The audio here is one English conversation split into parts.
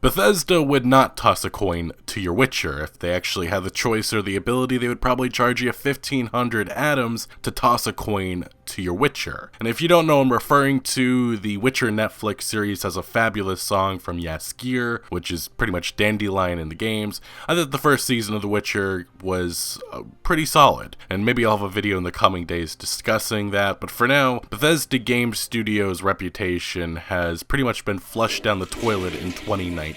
Bethesda would not toss a coin to your Witcher. If they actually had the choice or the ability, they would probably charge you 1,500 atoms to toss a coin to your Witcher. And if you don't know, I'm referring to the Witcher Netflix series has a fabulous song from Yaskir, which is pretty much Dandelion in the games. I thought the first season of The Witcher was pretty solid, and maybe I'll have a video in the coming days discussing that, but for now, Bethesda Game Studios' reputation has pretty much been flushed down the toilet in 2019.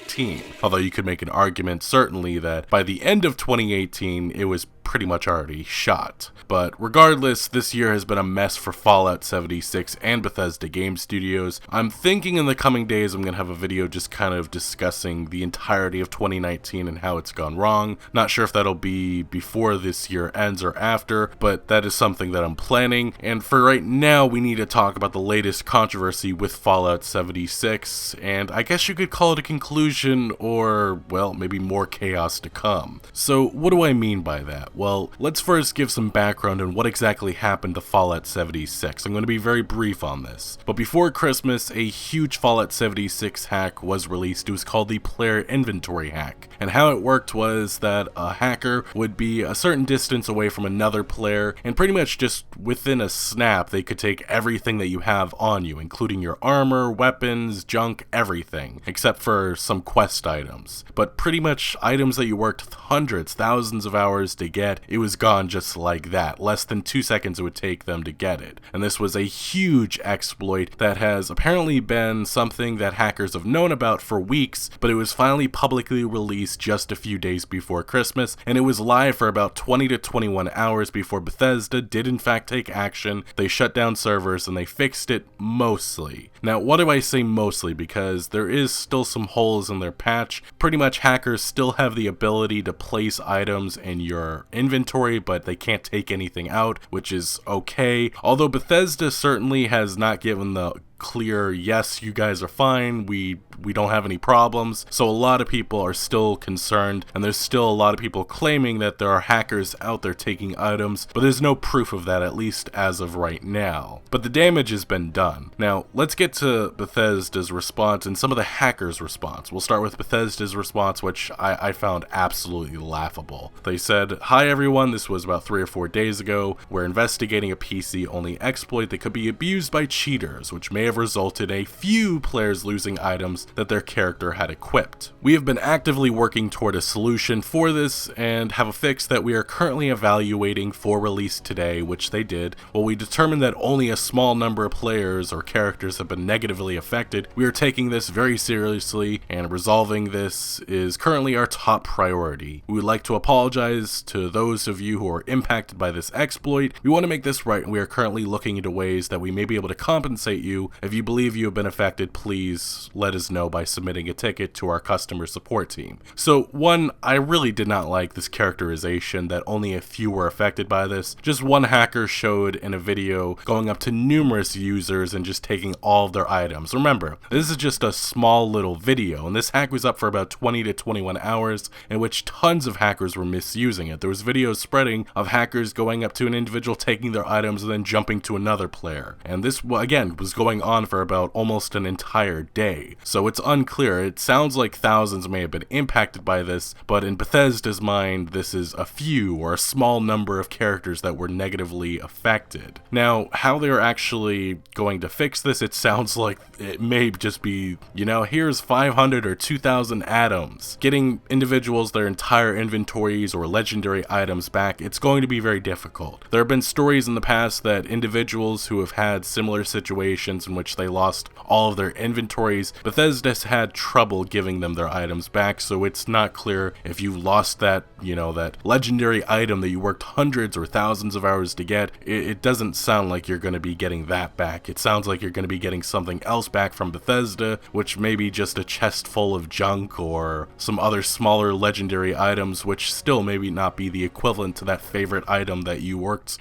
Although you could make an argument certainly that by the end of 2018 it was pretty much already shot. But regardless, this year has been a mess for Fallout 76 and Bethesda Game Studios. I'm thinking in the coming days I'm going to have a video just kind of discussing the entirety of 2019 and how it's gone wrong. Not sure if that'll be before this year ends or after, but that is something that I'm planning. And for right now, we need to talk about the latest controversy with Fallout 76, and I guess you could call it a conclusion or, well, maybe more chaos to come. So what do I mean by that? Well, let's first give some background on what exactly happened to Fallout 76. I'm going to be very brief on this. But before Christmas, a huge Fallout 76 hack was released. It was called the Player Inventory hack. And how it worked was that a hacker would be a certain distance away from another player, and pretty much just within a snap, they could take everything that you have on you, including your armor, weapons, junk, everything, except for some quest items. But pretty much items that you worked hundreds, thousands of hours to get, it was gone just like that. Less than 2 seconds it would take them to get it. And this was a huge exploit that has apparently been something that hackers have known about for weeks, but it was finally publicly released just a few days before Christmas, and it was live for about 20 to 21 hours before Bethesda did in fact take action. They shut down servers and they fixed it mostly. Now, what do I say mostly? Because there is still some holes in their patch. Pretty much hackers still have the ability to place items in your inventory, but they can't take anything out, which is okay. Although Bethesda certainly has not given the clear, yes, you guys are fine, we don't have any problems. So a lot of people are still concerned, and there's still a lot of people claiming that there are hackers out there taking items, but there's no proof of that, at least as of right now. But the damage has been done. Now, let's get to Bethesda's response and some of the hackers' response. We'll start with Bethesda's response, which I found absolutely laughable. They said, "Hi everyone, this was about 3 or 4 days ago. We're investigating a PC-only exploit that could be abused by cheaters, which may have resulted in a few players losing items that their character had equipped. We have been actively working toward a solution for this and have a fix that we are currently evaluating for release today," which they did. While we determined that only a small number of players or characters have been negatively affected, we are taking this very seriously, and resolving this is currently our top priority. We would like to apologize to those of you who are impacted by this exploit. We want to make this right, and we are currently looking into ways that we may be able to compensate you. If you believe you have been affected, please let us know by submitting a ticket to our customer support team. So one, I really did not like this characterization that only a few were affected by this. Just one hacker showed in a video going up to numerous users and just taking all of their items. Remember, this is just a small little video, and this hack was up for about 20 to 21 hours, in which tons of hackers were misusing it. There was videos spreading of hackers going up to an individual, taking their items, and then jumping to another player. And this, again, was going on for about almost an entire day. So it's unclear. It sounds like thousands may have been impacted by this, but in Bethesda's mind, this is a few or a small number of characters that were negatively affected. Now, how they're actually going to fix this, it sounds like it may just be, here's 500 or 2,000 atoms. Getting individuals their entire inventories or legendary items back, it's going to be very difficult. There have been stories in the past that individuals who have had similar situations in which they lost all of their inventories, Bethesda's had trouble giving them their items back, so it's not clear if you lost that, that legendary item that you worked hundreds or thousands of hours to get, it doesn't sound like you're going to be getting that back. It sounds like you're going to be getting something else back from Bethesda, which may be just a chest full of junk or some other smaller legendary items, which still maybe not be the equivalent to that favorite item that you worked,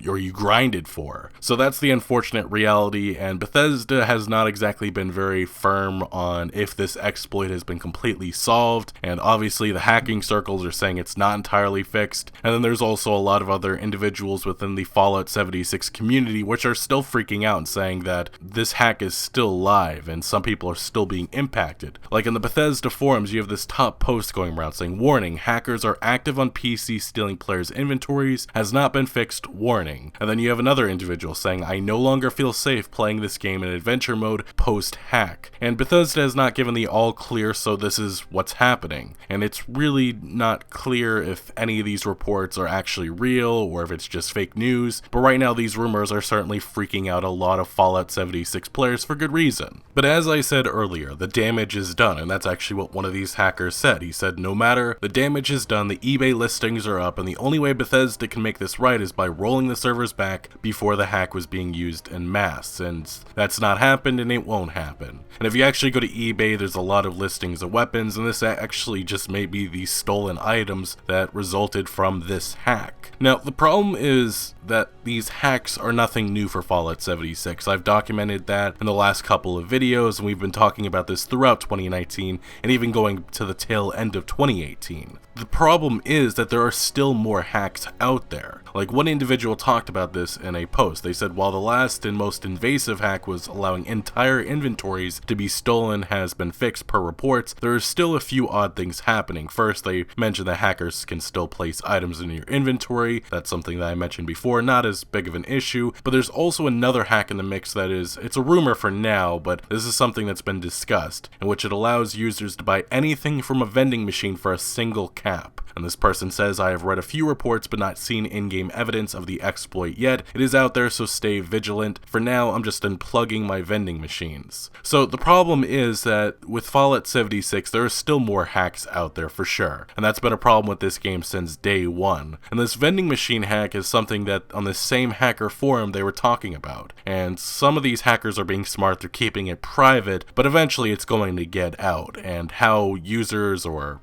or you grinded for. So that's the unfortunate reality, and Bethesda has not exactly been very firm on if this exploit has been completely solved, and obviously the hacking circles are saying it's not entirely fixed, and then there's also a lot of other individuals within the Fallout 76 community which are still freaking out and saying that this hack is still live and some people are still being impacted. Like in the Bethesda forums, you have this top post going around saying, "Warning, hackers are active on PC stealing players' inventories, has not been fixed, warning." And then you have another individual saying, "I no longer feel safe playing this game in adventure mode post-hack." And Bethesda has not given the all clear, so this is what's happening. And it's really not clear if any of these reports are actually real or if it's just fake news, but right now these rumors are certainly freaking out a lot of Fallout 76 players for good reason. But as I said earlier, the damage is done, and that's actually what one of these hackers said. He said, no matter the damage is done, the eBay listings are up, and the only way Bethesda can make this right is by rolling the servers back before the hack was being used en masse, and that's not happened and it won't happen. And if you actually go to eBay, there's a lot of listings of weapons, and this actually just may be the stolen items that resulted from this hack. Now, the problem is that these hacks are nothing new for Fallout 76. I've documented that in the last couple of videos, and we've been talking about this throughout 2019, and even going to the tail end of 2018. The problem is that there are still more hacks out there. Like, one individual talked about this in a post. They said, while the last and most invasive hack was allowing entire inventories to be stolen has been fixed per reports, there are still a few odd things happening. First, they mentioned that hackers can still place items in your inventory. That's something that I mentioned before, not as big of an issue, but there's also another hack in the mix that is, it's a rumor for now, but this is something that's been discussed, in which it allows users to buy anything from a vending machine for a single cap. And this person says, I have read a few reports but not seen in-game evidence of the exploit yet. It is out there, so stay vigilant. For now, I'm just unplugging my vending machines. So the problem is that with Fallout 76, there are still more hacks out there for sure. And that's been a problem with this game since day one. And this vending machine hack is something that on the same hacker forum they were talking about. And some of these hackers are being smart, they're keeping it private, but eventually it's going to get out. And how users or,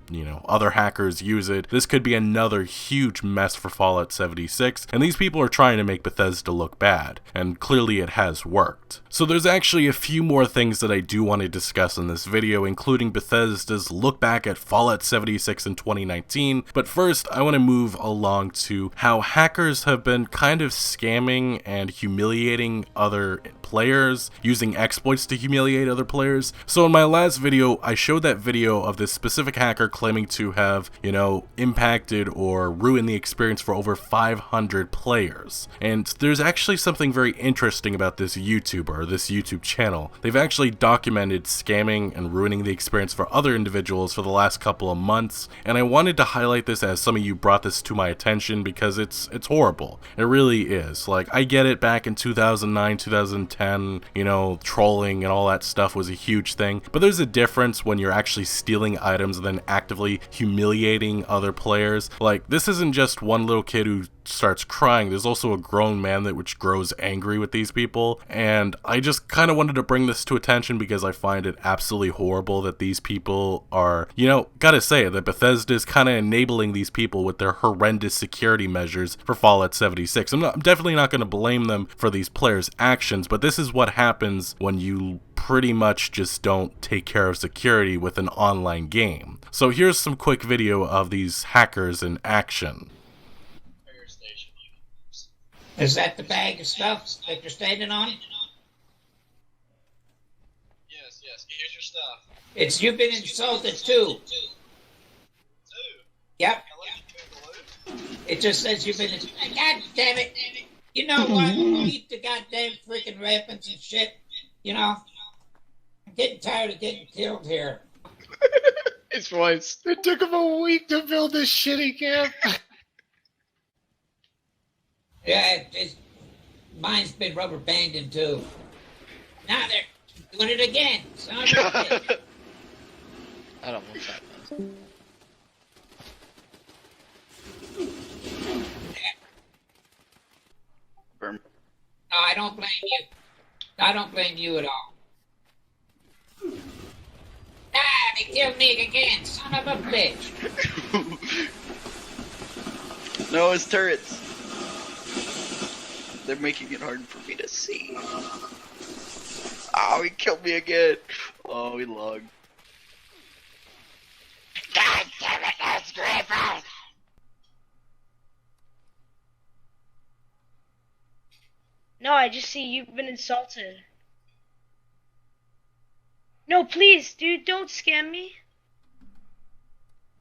other hackers use it, this could be another huge mess for Fallout 76, and these people are trying to make Bethesda look bad, and clearly it has worked. So there's actually a few more things that I do want to discuss in this video, including Bethesda's look back at Fallout 76 in 2019, but first I want to move along to how hackers have been kind of scamming and humiliating other players, using exploits to humiliate other players. So in my last video, I showed that video of this specific hacker claiming to have, impacted or ruined the experience for over 500 players. And there's actually something very interesting about this YouTuber, this YouTube channel. They've actually documented scamming and ruining the experience for other individuals for the last couple of months, and I wanted to highlight this as some of you brought this to my attention because it's horrible. It really is. Like, I get it, back in 2009, 2010, trolling and all that stuff was a huge thing, but there's a difference when you're actually stealing items and then actively humiliating other players. Like, this isn't just one little kid who starts crying, there's also a grown man which grows angry with these people, and I just kind of wanted to bring this to attention because I find it absolutely horrible that these people are, gotta say that Bethesda is kind of enabling these people with their horrendous security measures for Fallout 76. I'm definitely not going to blame them for these players' actions, but this is what happens when you pretty much just don't take care of security with an online game. So here's some quick video of these hackers in action. Is that the bag of stuff that you're standing on? Yes. Here's your stuff. You've been insulted too. Yep. It just says you've been. God damn it! You know what? Keep the goddamn freaking weapons and shit. I'm getting tired of getting killed here. His voice. It took him a week to build this shitty camp. Yeah, mine's been rubber banded too. Now they're doing it again. Son of a bitch. I don't want that. No, I don't blame you. I don't blame you at all. They killed me again, son of a bitch. No, it's turrets. They're making it hard for me to see. Oh, he killed me again. Oh, he logged. God damn it, that's Griffin! No, I just see you've been insulted. No, please, dude, don't scam me.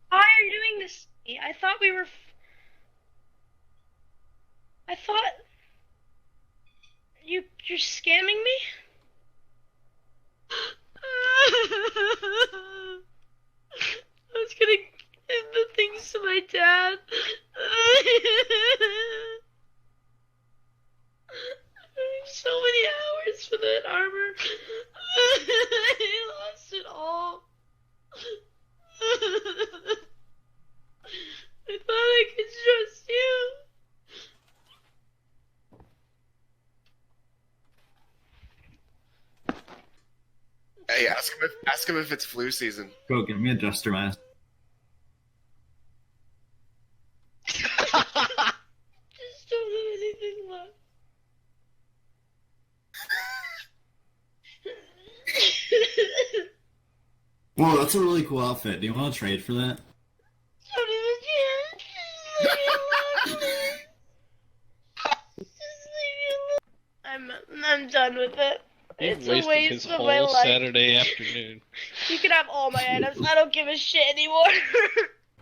Why are you doing this to me? I thought we were... I thought... You're scamming me? I was gonna give the things to my dad. So many hours for that armor. I lost it all. I thought I could trust you. Hey, ask him if it's flu season. Go get me a jester mask. Just don't have anything left. Whoa, that's a really cool outfit. Do you want to trade for that? Don't even care. Just leave me alone. Just leave me alone. I'm done with it. It's a waste of my life. Saturday afternoon. You can have all my items. I don't give a shit anymore.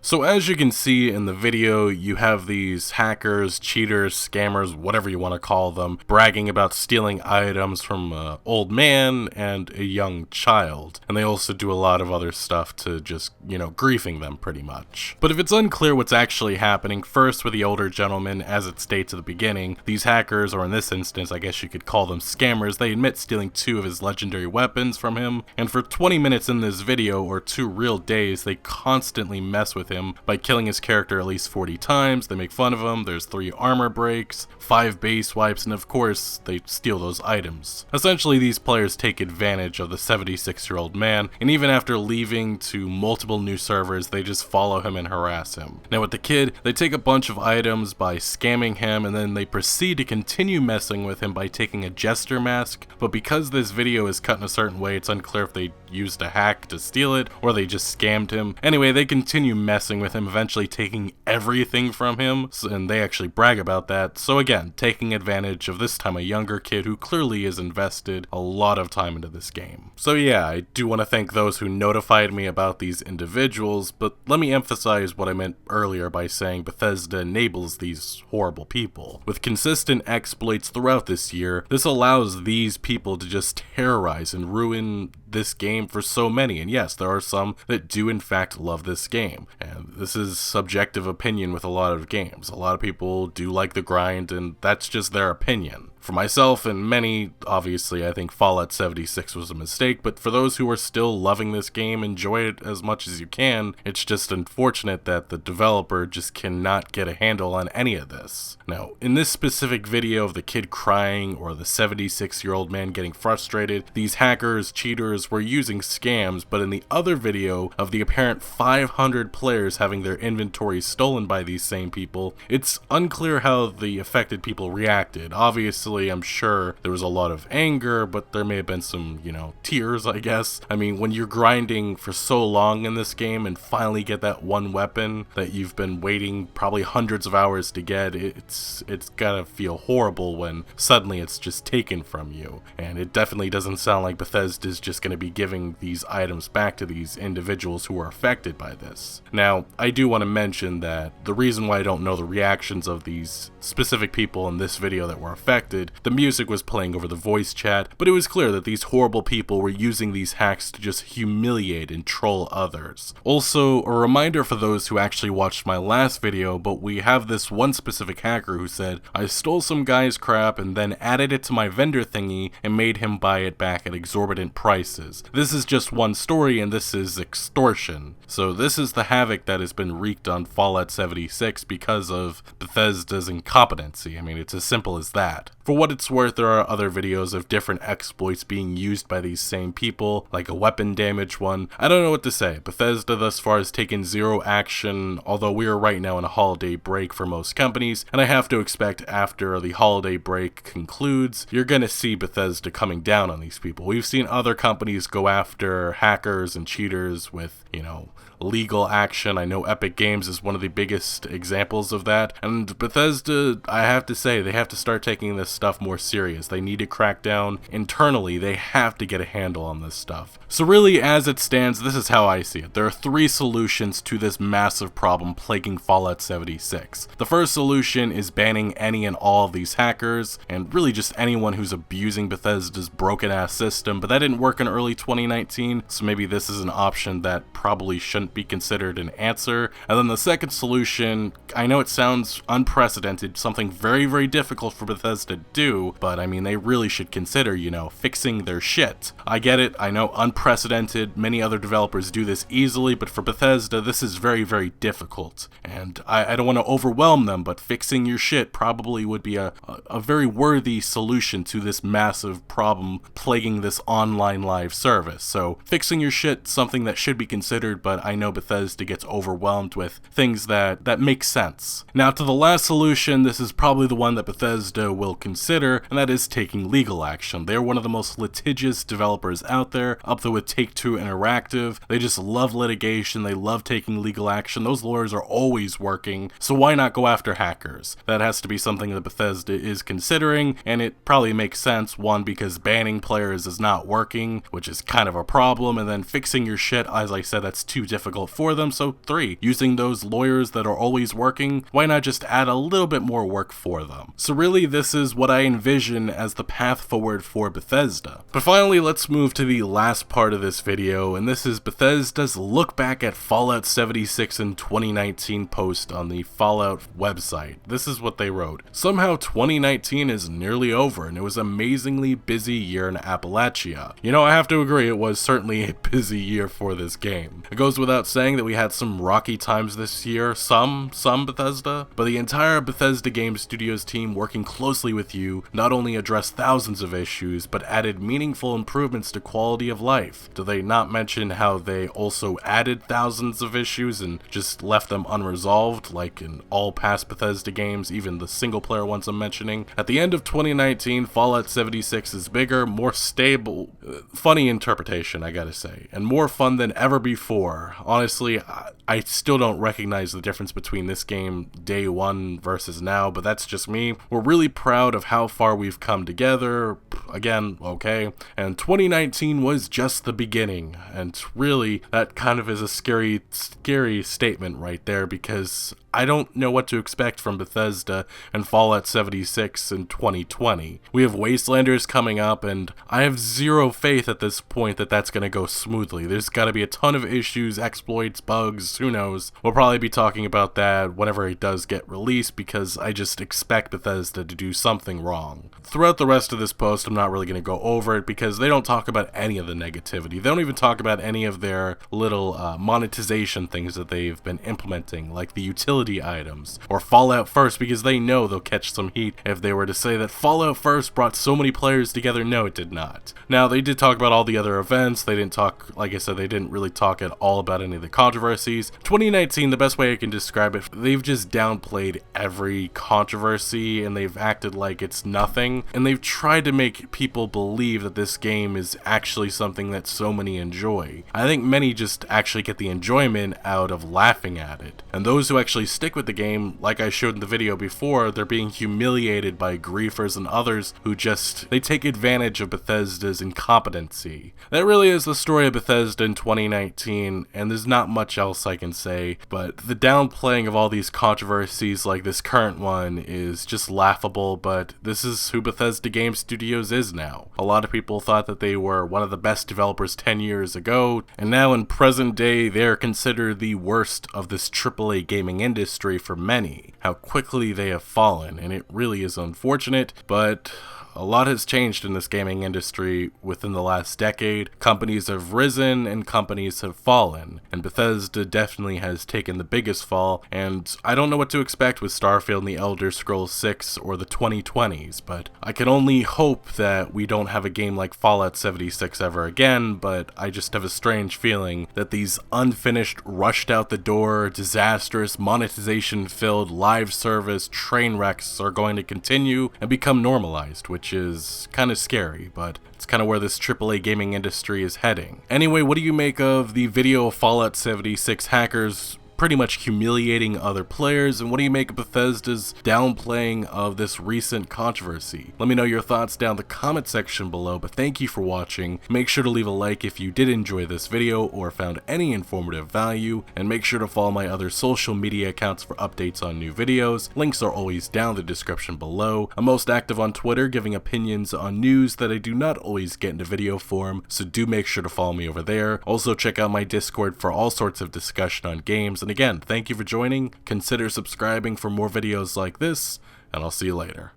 So as you can see in the video, you have these hackers, cheaters, scammers, whatever you want to call them, bragging about stealing items from an old man and a young child. And they also do a lot of other stuff to just, griefing them pretty much. But if it's unclear what's actually happening, first with the older gentleman, as it states at the beginning, these hackers, or in this instance, I guess you could call them scammers, they admit stealing 2 of his legendary weapons from him. And for 20 minutes in this video, or 2 real days, they constantly mess with him by killing his character at least 40 times. They make fun of him, there's 3 armor breaks, 5 base wipes, and of course, they steal those items. Essentially, these players take advantage of the 76-year-old man, and even after leaving to multiple new servers, they just follow him and harass him. Now with the kid, they take a bunch of items by scamming him, and then they proceed to continue messing with him by taking a jester mask, but because this video is cut in a certain way, it's unclear if they used a hack to steal it, or they just scammed him. Anyway, they continue messing with him, eventually taking everything from him, and they actually brag about that. So again, taking advantage of this time a younger kid who clearly is invested a lot of time into this game. So yeah, I do want to thank those who notified me about these individuals, but let me emphasize what I meant earlier by saying Bethesda enables these horrible people. With consistent exploits throughout this year, this allows these people to just terrorize and ruin this game for so many, and yes, there are some that do in fact love this game, and this is subjective opinion with a lot of games. A lot of people do like the grind, and that's just their opinion. For myself and many, obviously, I think Fallout 76 was a mistake, but for those who are still loving this game, enjoy it as much as you can. It's just unfortunate that the developer just cannot get a handle on any of this. Now, in this specific video of the kid crying or the 76-year-old man getting frustrated, these hackers, cheaters were using scams, but in the other video of the apparent 500 players having their inventory stolen by these same people, it's unclear how the affected people reacted. Obviously, I'm sure there was a lot of anger, but there may have been some, tears, I guess. I mean, when you're grinding for so long in this game and finally get that one weapon that you've been waiting probably hundreds of hours to get, it's gotta feel horrible when suddenly it's just taken from you. And it definitely doesn't sound like Bethesda's just gonna be giving these items back to these individuals who are affected by this. Now, I do want to mention that the reason why I don't know the reactions of these specific people in this video that were affected, the music was playing over the voice chat, but it was clear that these horrible people were using these hacks to just humiliate and troll others. Also, a reminder for those who actually watched my last video, but we have this one specific hacker who said, I stole some guy's crap and then added it to my vendor thingy and made him buy it back at exorbitant prices. This is just one story, and this is extortion. So this is the havoc that has been wreaked on Fallout 76 because of Bethesda's incompetency. I mean, it's as simple as that. For what it's worth, there are other videos of different exploits being used by these same people, like a weapon damage one. I don't know what to say. Bethesda thus far has taken zero action, although we are right now in a holiday break for most companies, and I have to expect after the holiday break concludes, you're gonna see Bethesda coming down on these people. We've seen other companies go after hackers and cheaters with, legal action. I know Epic Games is one of the biggest examples of that, and Bethesda, I have to say, they have to start taking this stuff more serious. They need to crack down internally. They have to get a handle on this stuff. So really, as it stands, this is how I see it. There are 3 solutions to this massive problem plaguing Fallout 76. The first solution is banning any and all of these hackers, and really just anyone who's abusing Bethesda's broken-ass system, but that didn't work in early 2019, so maybe this is an option that probably shouldn't be considered an answer. And then the second solution, I know it sounds unprecedented, something very, very difficult for Bethesda to do, but I mean, they really should consider, fixing their shit. I get it, I know unprecedented, many other developers do this easily, but for Bethesda, this is very, very difficult. And I don't want to overwhelm them, but fixing your shit probably would be a very worthy solution to this massive problem plaguing this online live service. So fixing your shit, something that should be considered, but I know Bethesda gets overwhelmed with things that make sense. Now to the last solution, this is probably the one that Bethesda will consider, and that is taking legal action. They're one of the most litigious developers out there, up there with Take-Two Interactive. They just love litigation, they love taking legal action. Those lawyers are always working, so why not go after hackers? That has to be something that Bethesda is considering, and it probably makes sense, one, because banning players is not working, which is kind of a problem, and then fixing your shit, as I said, that's too difficult for them. So 3, using those lawyers that are always working, why not just add a little bit more work for them? So really, this is what I envision as the path forward for Bethesda. But finally, let's move to the last part of this video, and this is Bethesda's look back at Fallout 76 in 2019 post on the Fallout website. This is what they wrote. Somehow 2019 is nearly over, and it was an amazingly busy year in Appalachia. I have to agree, it was certainly a busy year for this game. It goes without saying that we had some rocky times this year, some Bethesda, but the entire Bethesda Game Studios team working closely with you not only addressed thousands of issues, but added meaningful improvements to quality of life. Do they not mention how they also added thousands of issues and just left them unresolved, like in all past Bethesda games, even the single player ones I'm mentioning? At the end of 2019, Fallout 76 is bigger, more stable, funny interpretation, I gotta say, and more fun than ever before. Honestly, I still don't recognize the difference between this game day one versus now, but that's just me. We're really proud of how far we've come together. Again, okay. And 2019 was just the beginning. And really, that kind of is a scary statement right there, because I don't know what to expect from Bethesda and Fallout 76 in 2020. We have Wastelanders coming up, and I have zero faith at this point that that's going to go smoothly. There's got to be a ton of issues, exploits, bugs, who knows. We'll probably be talking about that whenever it does get released, because I just expect Bethesda to do something wrong. Throughout the rest of this post, I'm not really going to go over it, because they don't talk about any of the negativity. They don't even talk about any of their little monetization things that they've been implementing, like the utility items, or Fallout First, because they know they'll catch some heat if they were to say that Fallout First brought so many players together. No, it did not. Now, they did talk about all the other events. They didn't talk, like I said, they didn't really talk at all about any of the controversies. 2019, the best way I can describe it, they've just downplayed every controversy, and they've acted like it's nothing, and they've tried to make people believe that this game is actually something that so many enjoy. I think many just actually get the enjoyment out of laughing at it, and those who actually stick with the game, like I showed in the video before, they're being humiliated by griefers and others who they take advantage of Bethesda's incompetency. That really is the story of Bethesda in 2019, and there's not much else I can say, but the downplaying of all these controversies like this current one is just laughable, but this is who Bethesda Game Studios is now. A lot of people thought that they were one of the best developers 10 years ago, and now in present day, they're considered the worst of this AAA gaming industry for many. How quickly they have fallen, and it really is unfortunate, but A lot has changed in this gaming industry within the last decade. Companies have risen and companies have fallen, and Bethesda definitely has taken the biggest fall, and I don't know what to expect with Starfield and the Elder Scrolls 6 or the 2020s, but I can only hope that we don't have a game like Fallout 76 ever again, but I just have a strange feeling that these unfinished, rushed out the door, disastrous, monetization-filled, live service train wrecks are going to continue and become normalized, which is kind of scary, but it's kind of where this AAA gaming industry is heading. Anyway, what do you make of the video of Fallout 76 hackers pretty much humiliating other players, and what do you make of Bethesda's downplaying of this recent controversy? Let me know your thoughts down in the comment section below, but thank you for watching. Make sure to leave a like if you did enjoy this video or found any informative value, and make sure to follow my other social media accounts for updates on new videos. Links are always down in the description below. I'm most active on Twitter, giving opinions on news that I do not always get into video form, so do make sure to follow me over there. Also check out my Discord for all sorts of discussion on games. And again, thank you for joining, consider subscribing for more videos like this, and I'll see you later.